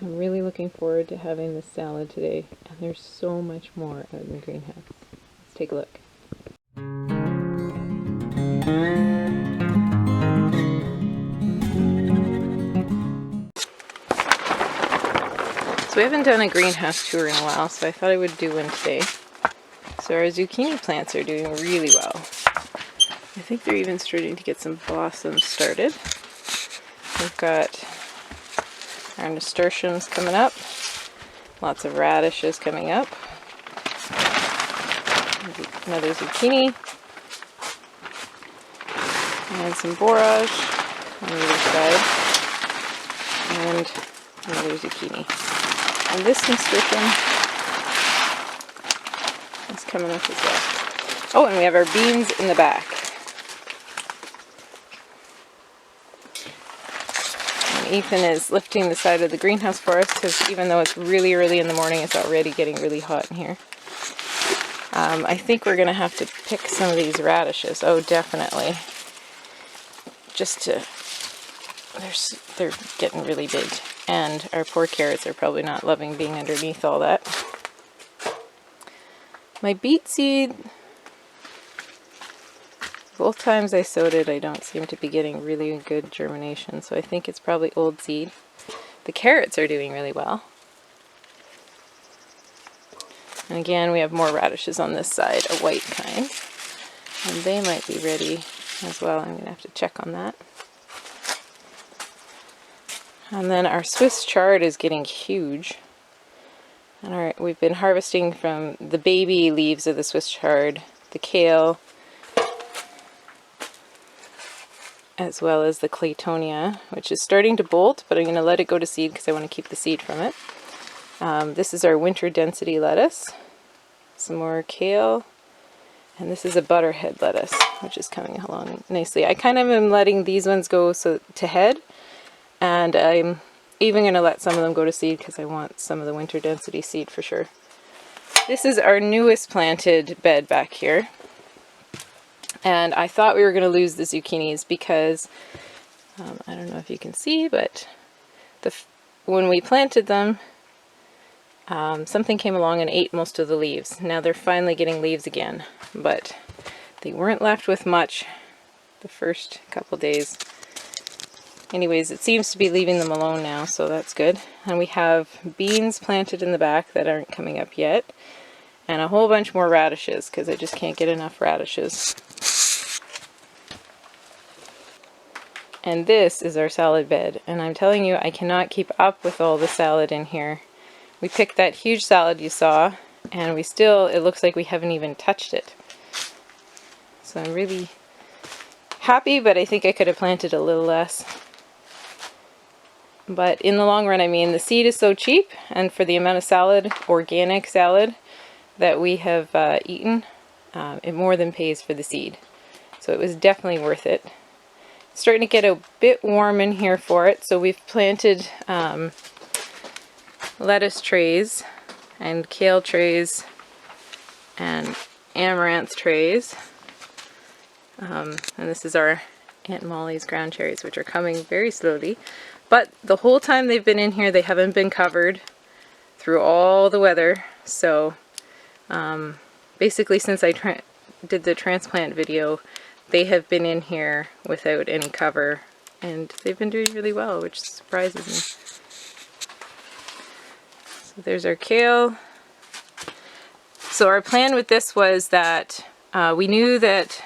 I'm really looking forward to having this salad today, and there's so much more out in the greenhouse. Let's take a look. So we haven't done a greenhouse tour in a while, so I thought I would do one today. So our zucchini plants are doing really well. I think they're even starting to get some blossoms started. We've got our nasturtiums coming up, lots of radishes coming up, another zucchini, and some borage on either side, and another zucchini. And this nasturtium is coming up as well. Oh, and we have our beans in the back. And Ethan is lifting the side of the greenhouse for us because even though it's really early in the morning, it's already getting really hot in here. I think we're going to have to pick some of these radishes. Oh, definitely. Just to... They're getting really big. And our poor carrots are probably not loving being underneath all that. My beet seed, both times I sowed it, I don't seem to be getting really good germination, so I think it's probably old seed. The carrots are doing really well. And again, we have more radishes on this side, a white kind. And they might be ready as well. I'm going to have to check on that. And then our Swiss chard is getting huge. And we've been harvesting from the baby leaves of the Swiss chard, the kale, as well as the claytonia, which is starting to bolt, but I'm going to let it go to seed because I want to keep the seed from it. This is our winter density lettuce, some more kale, and this is a butterhead lettuce, which is coming along nicely. I kind of am letting these ones go to head, and I'm even going to let some of them go to seed because I want some of the winter density seed for sure. This is our newest planted bed back here. And I thought we were going to lose the zucchinis because, I don't know if you can see, but when we planted them, something came along and ate most of the leaves. Now they're finally getting leaves again, but they weren't left with much the first couple days. Anyways, it seems to be leaving them alone now, so that's good. And we have beans planted in the back that aren't coming up yet, and a whole bunch more radishes because I just can't get enough radishes. And this is our salad bed, and I'm telling you, I cannot keep up with all the salad in here. We picked that huge salad you saw, and it looks like we haven't even touched it. So I'm really happy, but I think I could have planted a little less. But in the long run, I mean, the seed is so cheap, and for the amount of salad, organic salad, that we have eaten, it more than pays for the seed. So it was definitely worth it. It's starting to get a bit warm in here for it, so we've planted lettuce trays and kale trays and amaranth trays. And this is our Aunt Molly's ground cherries, which are coming very slowly. But the whole time they've been in here, they haven't been covered through all the weather. So basically, since I did the transplant video, they have been in here without any cover, and they've been doing really well, which surprises me. So there's our kale. So our plan with this was that we knew that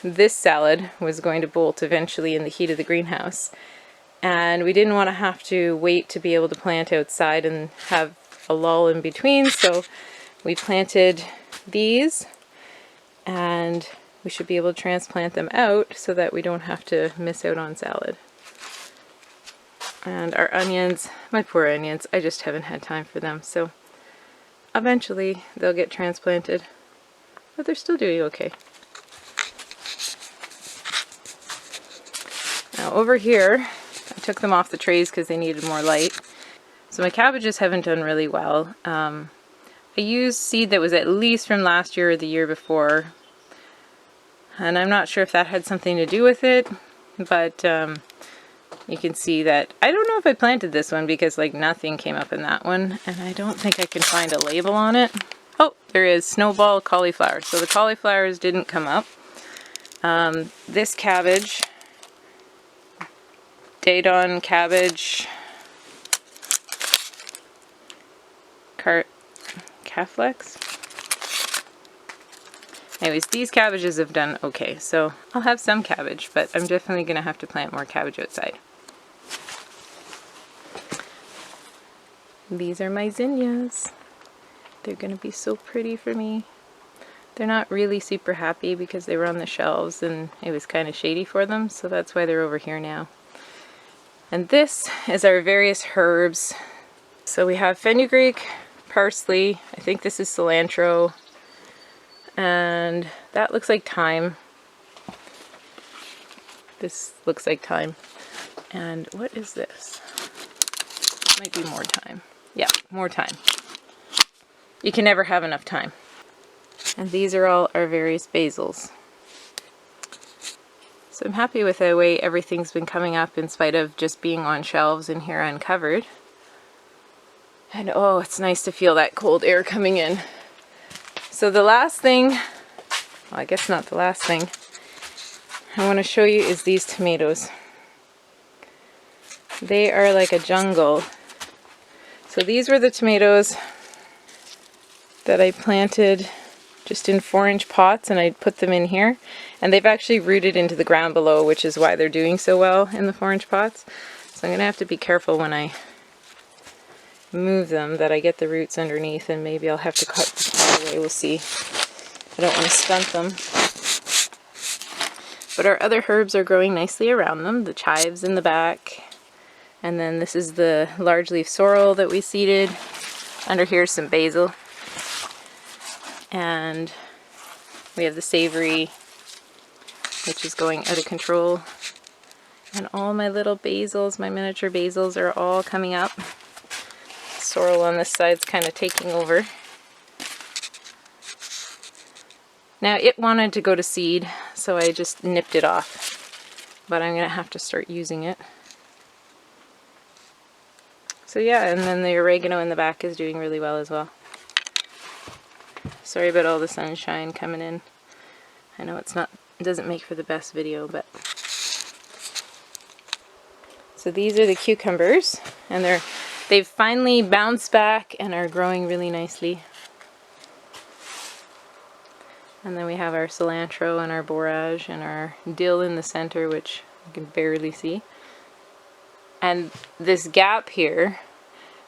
this salad was going to bolt eventually in the heat of the greenhouse. And we didn't want to have to wait to be able to plant outside and have a lull in between, so we planted these, and we should be able to transplant them out so that we don't have to miss out on salad. And our onions, my poor onions, I just haven't had time for them, so eventually they'll get transplanted, but they're still doing okay. Now over here, I took them off the trays because they needed more light. So my cabbages haven't done really well. I used seed that was at least from last year or the year before. And I'm not sure if that had something to do with it, but you can see that, I don't know if I planted this one because like nothing came up in that one, and I don't think I can find a label on it. Oh, there is snowball cauliflower. So the cauliflowers didn't come up. This cabbage, Dadon cabbage, Caflex. Anyways, these cabbages have done okay, so I'll have some cabbage, but I'm definitely going to have to plant more cabbage outside. These are my zinnias. They're going to be so pretty for me. They're not really super happy because they were on the shelves and it was kind of shady for them, so that's why they're over here now. And this is our various herbs. So we have fenugreek, parsley, I think this is cilantro, and that looks like thyme. This looks like thyme. And what is this? Might be more thyme. Yeah, more thyme. You can never have enough thyme. And these are all our various basils. So I'm happy with the way everything's been coming up in spite of just being on shelves and here uncovered. And oh, it's nice to feel that cold air coming in. So the last thing, well, I guess not the last thing, I want to show you is these tomatoes. They are like a jungle. So these were the tomatoes that I planted just in 4-inch pots, and I put them in here, and they've actually rooted into the ground below, which is why they're doing so well in the 4-inch pots. So I'm going to have to be careful when I move them that I get the roots underneath, and maybe I'll have to cut the pot away. We'll see. I don't want to stunt them. But our other herbs are growing nicely around them. The chives in the back, and then this is the large leaf sorrel that we seeded. Under here is some basil. And we have the savory, which is going out of control. And all my little basils, my miniature basils, are all coming up. Sorrel on this side's kind of taking over. Now it wanted to go to seed, so I just nipped it off. But I'm going to have to start using it. So yeah, and then the oregano in the back is doing really well as well. Sorry about all the sunshine coming in. I know it doesn't make for the best video, but... So these are the cucumbers, and they've finally bounced back and are growing really nicely. And then we have our cilantro and our borage and our dill in the center, which you can barely see. And this gap here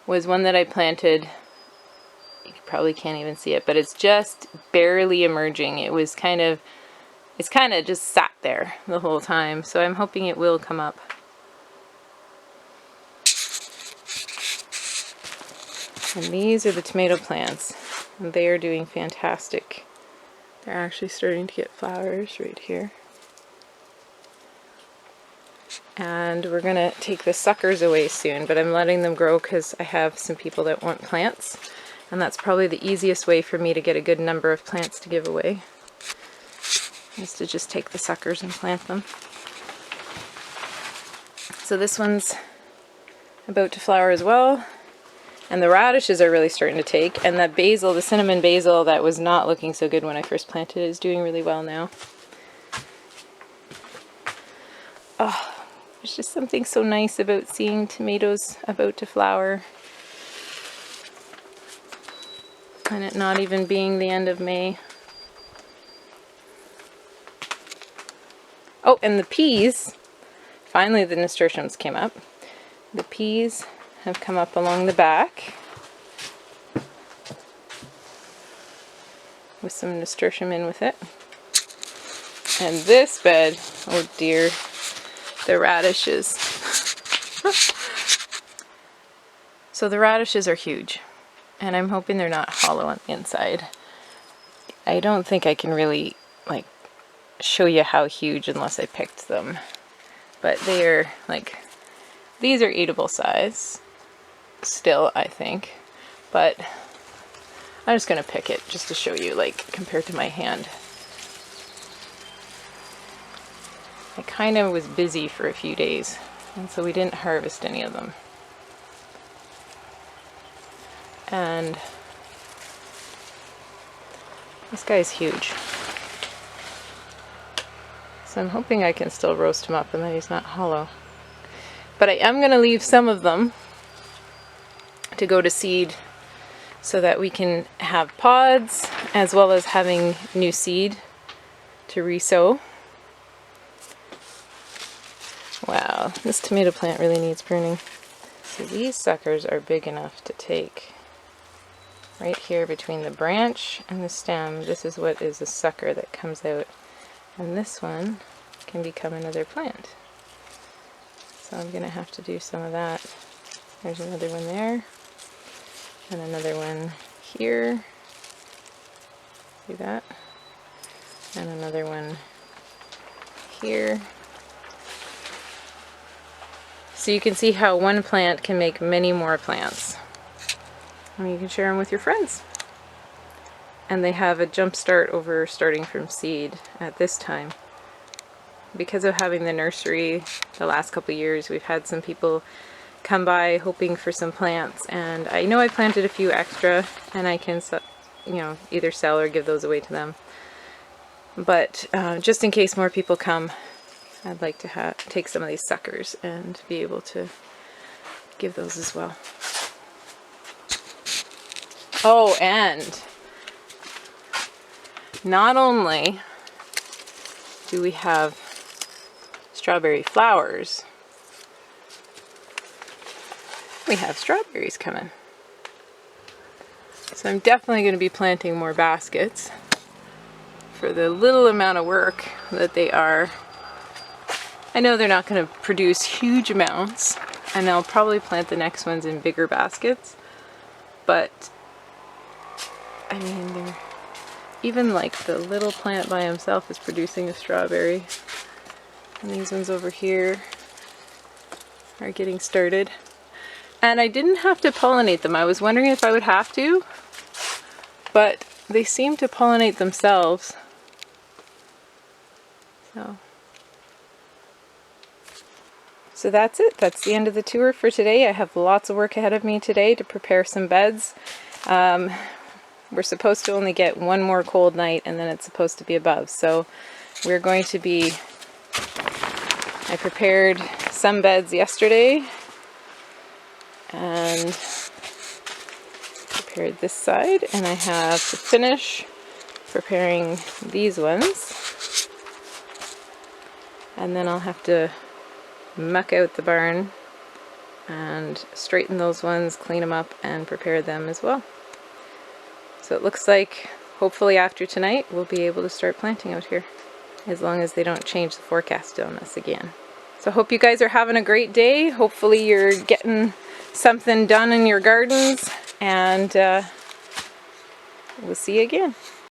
was one that I planted. You probably can't even see it, but it's just barely emerging. It's kind of just sat there the whole time, so I'm hoping it will come up. And these are the tomato plants, and they are doing fantastic. They're actually starting to get flowers right here. And we're going to take the suckers away soon, but I'm letting them grow because I have some people that want plants. And that's probably the easiest way for me to get a good number of plants to give away, is to just take the suckers and plant them. So this one's about to flower as well. And the radishes are really starting to take. And that basil, the cinnamon basil that was not looking so good when I first planted it, is doing really well now. Oh, there's just something so nice about seeing tomatoes about to flower. And it not even being the end of May. Oh, and the peas, finally the nasturtiums came up. The peas have come up along the back with some nasturtium in with it. And this bed, oh dear, the radishes. So the radishes are huge. And I'm hoping they're not hollow on the inside. I don't think I can really show you how huge unless I picked them. But they are these are eatable size still, I think. But I'm just going to pick it just to show you compared to my hand. I kind of was busy for a few days And so we didn't harvest any of them. And this guy's huge. So I'm hoping I can still roast him up and that he's not hollow. But I am going to leave some of them to go to seed so that we can have pods as well as having new seed to resow. Wow, this tomato plant really needs pruning. So these suckers are big enough to take right here between the branch and the stem. This is what is a sucker that comes out. And this one can become another plant. So I'm going to have to do some of that. There's another one there. And another one here. See that? And another one here. So you can see how one plant can make many more plants. And you can share them with your friends. And they have a jump start over starting from seed at this time. Because of having the nursery the last couple of years, we've had some people come by hoping for some plants, and I know I planted a few extra and I can, you know, either sell or give those away to them. But just in case more people come, I'd like to take some of these suckers and be able to give those as well. Oh, and not only do we have strawberry flowers, we have strawberries coming. So I'm definitely going to be planting more baskets for the little amount of work that they are. I know they're not going to produce huge amounts, and I'll probably plant the next ones in bigger baskets, but I mean, even like the little plant by himself is producing a strawberry. And these ones over here are getting started. And I didn't have to pollinate them. I was wondering if I would have to, but they seem to pollinate themselves. So that's it. That's the end of the tour for today. I have lots of work ahead of me today to prepare some beds. We're supposed to only get one more cold night and then it's supposed to be above. So we're going to be, I prepared some beds yesterday and prepared this side, and I have to finish preparing these ones. And then I'll have to muck out the barn and straighten those ones, clean them up, and prepare them as well. So it looks like hopefully after tonight we'll be able to start planting out here, as long as they don't change the forecast on us again. So I hope you guys are having a great day. Hopefully you're getting something done in your gardens, and we'll see you again.